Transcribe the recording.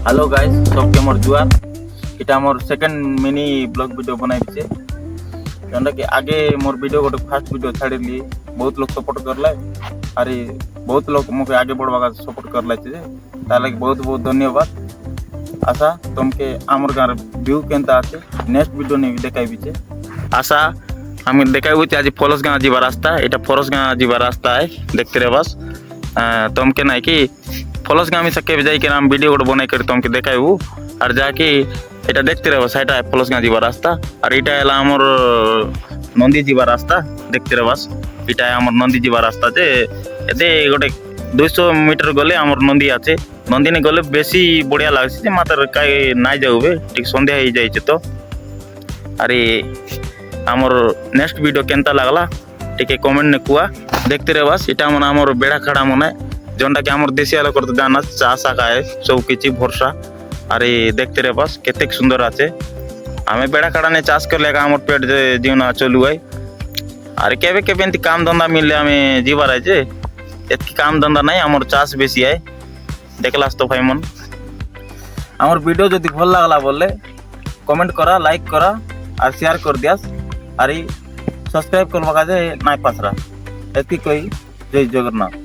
Hello guys सबके मोर जुआर इटा मोर सेकंड मिनी ब्लॉग वीडियो बनाई छे जोंडा कि आगे मोर वीडियो गोटे फास्ट वीडियो छाड़ली बहुत लोग सपोर्ट करला अरे बहुत लोग मोके आगे बढ़वा का सपोर्ट करला छे ताला बहुत बहुत धन्यवाद। आशा तुमके आमर गार व्यू केनता आछे नेक्स्ट वीडियो ने देखाई बिचे आशा हम देखाई आज फॉलोस गाँ जीवा रास्ता एटा फॉलोस गाँ जीवा रास्ता है देखते रहे बस तुमके ना कि फॉलोस गाँ सके जाकर हम वीडियो गोटे बनाई कर तुमके देखाइबू और जाके এটা দেখতে রহবা সেটা ফলস গাঁ যাবার রাস্তা আর এটা হলো আমার নন্দী যাবার রাস্তা দেখতে রহবাস এটা আমার নন্দী যাবার রাস্তা যে এতে গোটে 200 মিটার গলে আমার নন্দী আছে নন্দী নে গলে বেশি বড়িয়া লাগছে যে মাতার কাই নাই যাবে ঠিক সন্ধ্যা হয়ে যাইছে তো আরে আমার নেক্সট ভিডিও কেনতা লাগলা টিকে কমেন্ট নে কুয়া দেখতে রহবাস এটা আমার বেড়া খাড়া মনে जोनटा कि आमर देशी लोक जाना चाष आए सब किसी भरसा अरे देखते रहे बस केते सुंदर आचे आम बेड़ा काड़ा ने चाष कर लेगा आमर पेट जीवन चलू है अरे केवे केवे काम धंधा मिलले आम जीवार है जे एतकी काम धंधा नहीं आमर चाष बेसी है देखलास तो भाई मन आमर वीडियो जदि भल लागला बोले कमेंट करा लाइक करा और शेयर कर दियास अरे सब्सक्राइब करवा जे नाई पासरा एतकी कही जय जगन्नाथ।